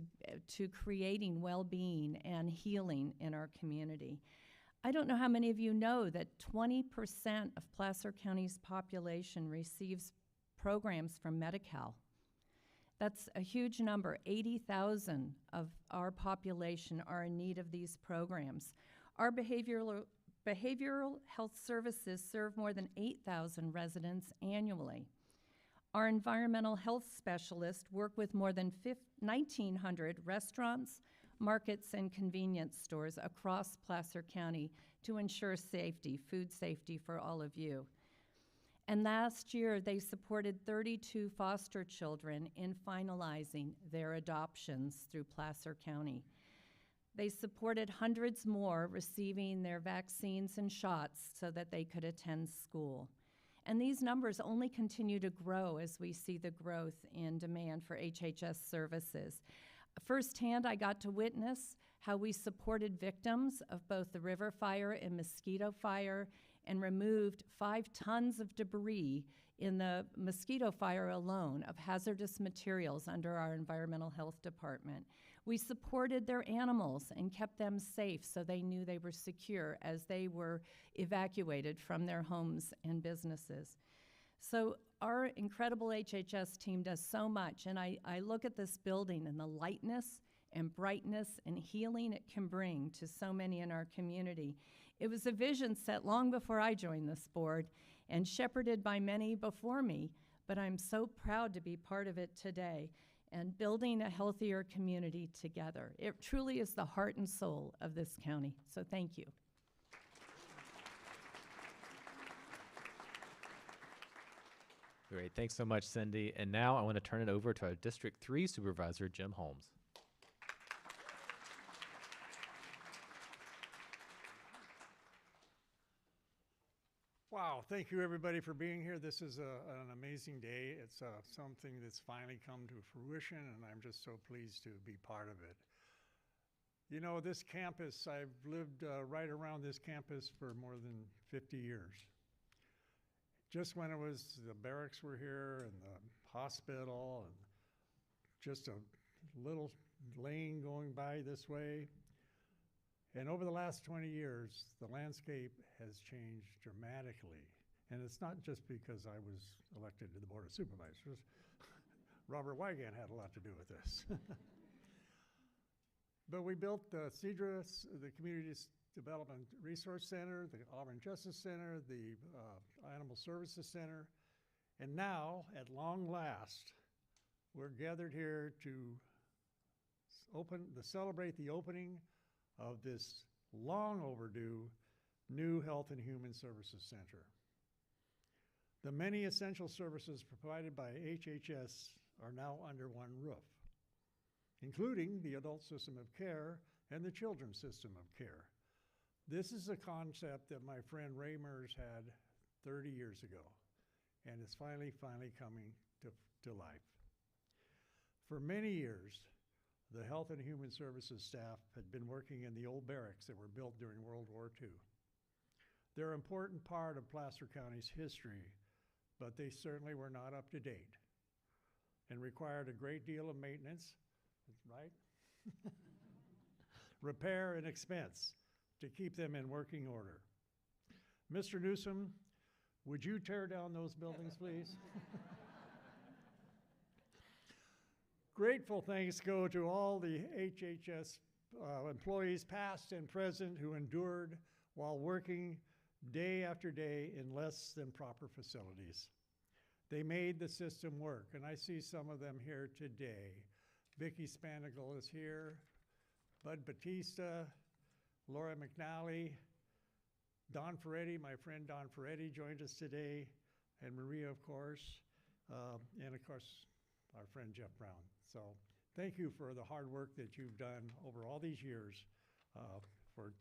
to creating well-being and healing in our community. I don't know how many of you know that 20% of Placer County's population receives programs from Medi-Cal. That's a huge number. 80,000 of our population are in need of these programs. Our behavioral health services serve more than 8,000 residents annually. Our environmental health specialists work with more than 1,900 restaurants, markets, and convenience stores across Placer County to ensure safety, food safety for all of you. And last year, they supported 32 foster children in finalizing their adoptions through Placer County. They supported hundreds more receiving their vaccines and shots so that they could attend school. And these numbers only continue to grow as we see the growth in demand for HHS services. Firsthand, I got to witness how we supported victims of both the river fire and mosquito fire and removed 5 tons of debris in the mosquito fire alone of hazardous materials under our environmental health department. We supported their animals and kept them safe so they knew they were secure as they were evacuated from their homes and businesses. So our incredible HHS team does so much, and I look at this building and the lightness and brightness and healing it can bring to so many in our community. It was a vision set long before I joined this board and shepherded by many before me, but I'm so proud to be part of it today and building a healthier community together. It truly is the heart and soul of this county, so thank you. Great, thanks so much, Cindy. And now I want to turn it over to our District 3 Supervisor, Jim Holmes. Wow, thank you everybody for being here. This is an amazing day. It's something that's finally come to fruition, and I'm just so pleased to be part of it. You know, this campus, I've lived right around this campus for more than 50 years. Just when it was, the barracks were here and the hospital and just a little lane going by this way. And over the last 20 years, the landscape has changed dramatically. And it's not just because I was elected to the Board of Supervisors. Robert Wygant had a lot to do with this. But we built the CEDRA, the Community Development Resource Center, the Auburn Justice Center, the Animal Services Center. And now, at long last, we're gathered here to celebrate the opening of this long overdue new Health and Human Services Center. The many essential services provided by HHS are now under one roof, including the adult system of care and the children's system of care. This is a concept that my friend Ray Mers had 30 years ago, and it's finally coming to life. For many years, The Health and Human Services staff had been working in the old barracks that were built during World War II. They're an important part of Placer County's history, but they certainly were not up to date and required a great deal of maintenance, right? Repair and expense to keep them in working order. Mr. Newsom, would you tear down those buildings, please? Grateful thanks go to all the HHS employees, past and present, who endured while working day after day in less than proper facilities. They made the system work, and I see some of them here today. Vicki Spanigal is here, Bud Batista, Laura McNally, Don Ferretti, my friend Don Ferretti joined us today, and Maria, of course, and of course, our friend Jeff Brown. So thank you for the hard work that you've done over all these years for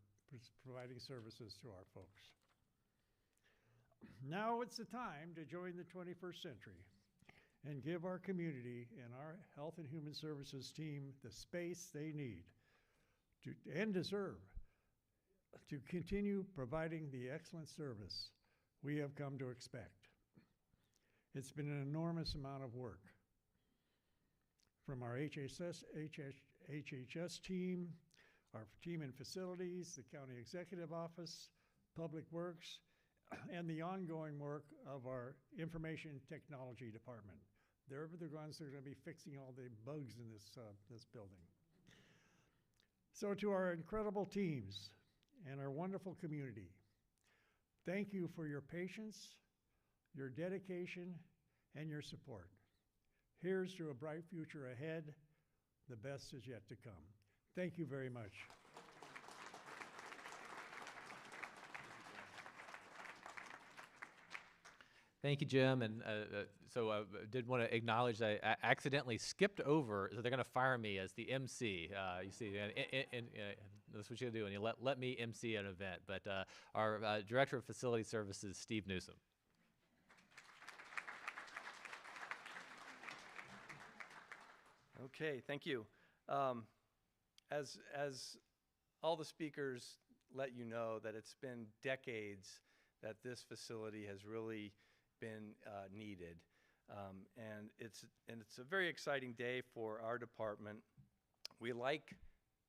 providing services to our folks. Now it's the time to join the 21st century and give our community and our Health and Human Services team the space they need and deserve to continue providing the excellent service we have come to expect. It's been an enormous amount of work from our HHS team, our team in facilities, the County Executive Office, Public Works, and the ongoing work of our Information Technology Department. They're the ones that are going to be fixing all the bugs in this building. So to our incredible teams and our wonderful community, thank you for your patience, your dedication, and your support. Here's to a bright future ahead. The best is yet to come. Thank you very much. Thank you, Jim. And did want to acknowledge that I accidentally skipped over, so they're going to fire me as the MC. You see, that's what you do, and you let me MC an event. But our Director of Facility Services, Steve Newsom. Okay, thank you. As all the speakers let you know, that it's been decades that this facility has really been needed. And it's a very exciting day for our department. We like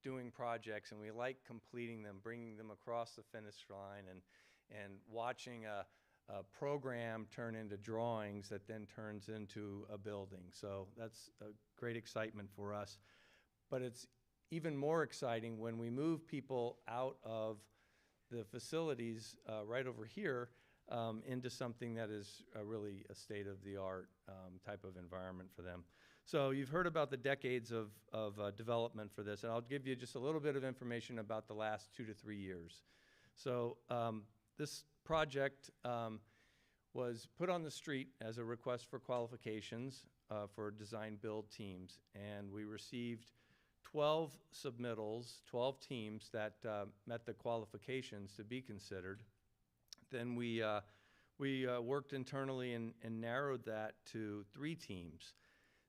doing projects and we like completing them, bringing them across the finish line, and watching a program turn into drawings that then turns into a building. So that's a great excitement for us. But it's even more exciting when we move people out of the facilities right over here into something that is really a state-of-the-art type of environment for them. So you've heard about the decades of development for this, and I'll give you just a little bit of information about the last 2 to 3 years. So this project was put on the street as a request for qualifications for design-build teams, and we received 12 submittals, 12 teams that met the qualifications to be considered. Then we worked internally and narrowed that to 3 teams.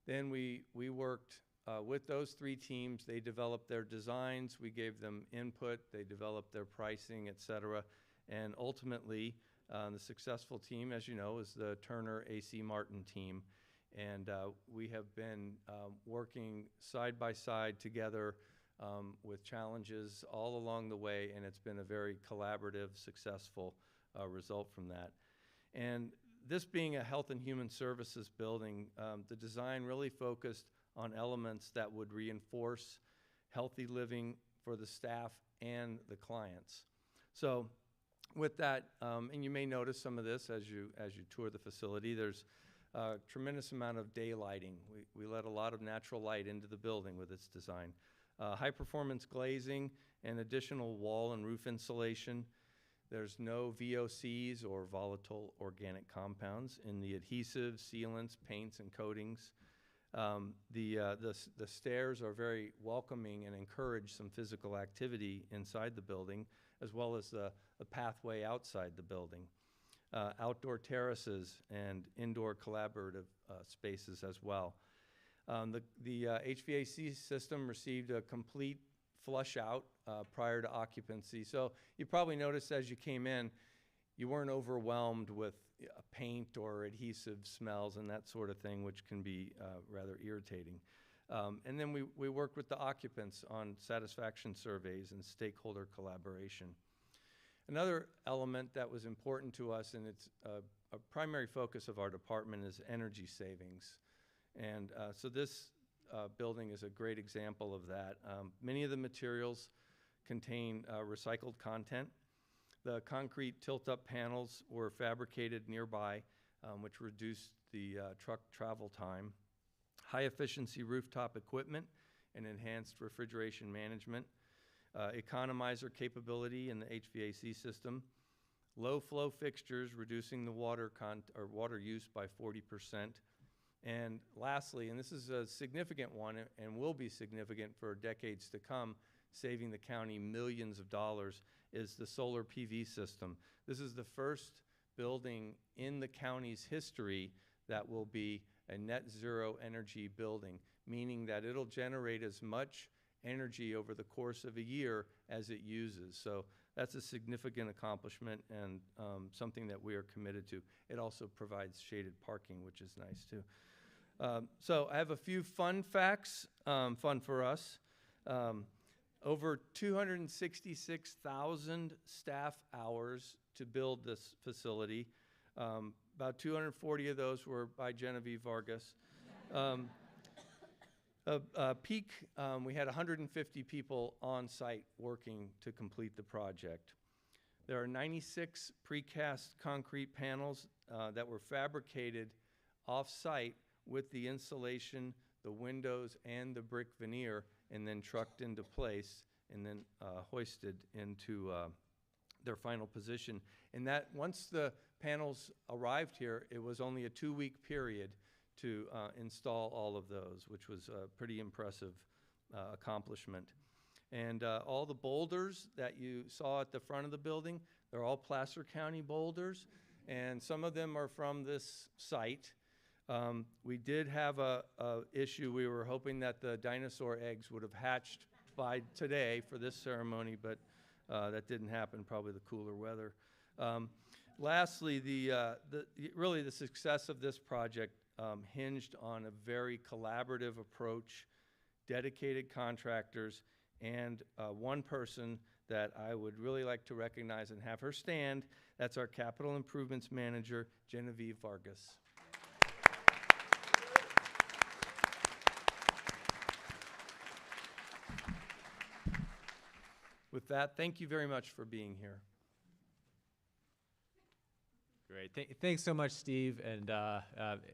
Then we worked with those 3 teams. They developed their designs. We gave them input. They developed their pricing, et cetera. And ultimately, the successful team, as you know, is the Turner A.C. Martin team. And we have been working side by side together with challenges all along the way, and it's been a very collaborative, successful result from that. And this being a Health and Human Services building, the design really focused on elements that would reinforce healthy living for the staff and the clients. So with that, and you may notice some of this as you tour the facility, there's a tremendous amount of daylighting. We let a lot of natural light into the building with its design. High performance glazing and additional wall and roof insulation. There's no VOCs or volatile organic compounds in the adhesives, sealants, paints, and coatings. The stairs are very welcoming and encourage some physical activity inside the building, as well as the pathway outside the building. Outdoor terraces and indoor collaborative spaces as well. The HVAC system received a complete flush out prior to occupancy. So you probably noticed as you came in, you weren't overwhelmed with paint or adhesive smells and that sort of thing, which can be rather irritating. And then we worked with the occupants on satisfaction surveys and stakeholder collaboration. Another element that was important to us, and it's a primary focus of our department, is energy savings. And so this building is a great example of that. Many of the materials contain recycled content. The concrete tilt-up panels were fabricated nearby, which reduced the truck travel time. High-efficiency rooftop equipment and enhanced refrigeration management. Economizer capability in the HVAC system. Low-flow fixtures, reducing the water use by 40%. And lastly, and this is a significant one and will be significant for decades to come, saving the county millions of dollars, is the solar PV system. This is the first building in the county's history that will be a net zero energy building, meaning that it'll generate as much energy over the course of a year as it uses. So that's a significant accomplishment and something that we are committed to. It also provides shaded parking, which is nice too. So I have a few fun facts, fun for us. Over 266,000 staff hours to build this facility. About 240 of those were by Genevieve Vargas. Peak, we had 150 people on site working to complete the project. There are 96 precast concrete panels that were fabricated off-site with the insulation, the windows, and the brick veneer, and then trucked into place and then hoisted into their final position. And that, once the panels arrived here, it was only a 2-week period to install all of those, which was a pretty impressive accomplishment. And all the boulders that you saw at the front of the building, they're all Placer County boulders, and some of them are from this site. We did have a issue. We were hoping that the dinosaur eggs would have hatched by today for this ceremony, but that didn't happen, probably the cooler weather. Lastly, really the success of this project hinged on a very collaborative approach, dedicated contractors, and one person that I would really like to recognize and have her stand. That's our capital improvements manager, Genevieve Vargas. With that, thank you very much for being here. Great. Thanks so much, Steve. And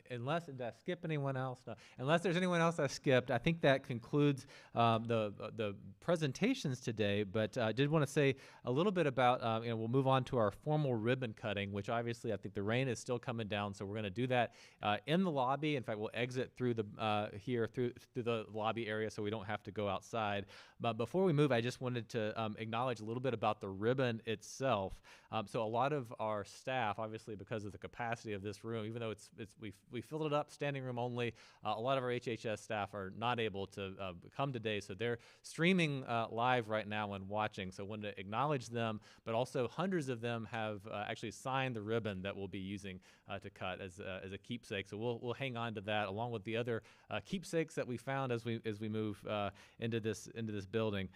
unless, did I skip anyone else? No. Unless there's anyone else I skipped, I think that concludes the presentations today. But I did want to say a little bit about, we'll move on to our formal ribbon cutting, which obviously I think the rain is still coming down, so we're going to do that in the lobby. In fact, we'll exit through the through the lobby area, so we don't have to go outside. But before we move, I just wanted to acknowledge a little bit about the ribbon itself. So a lot of our staff, obviously, because of the capacity of this room, even though we filled it up, standing room only, a lot of our HHS staff are not able to come today, so they're streaming live right now and watching. So I wanted to acknowledge them, but also hundreds of them have actually signed the ribbon that we'll be using to cut as a keepsake. So we'll hang on to that along with the other keepsakes that we found as we move into this building.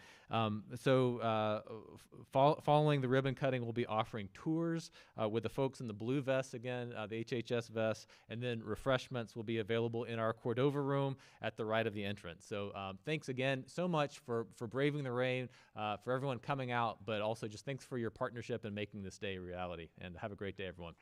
Following the ribbon cutting, we'll be offering tours with the folks in the blue vests again, the HHS vests, and then refreshments will be available in our Cordova room at the right of the entrance. So thanks again so much for braving the rain, for everyone coming out, but also just thanks for your partnership in making this day a reality. And have a great day, everyone.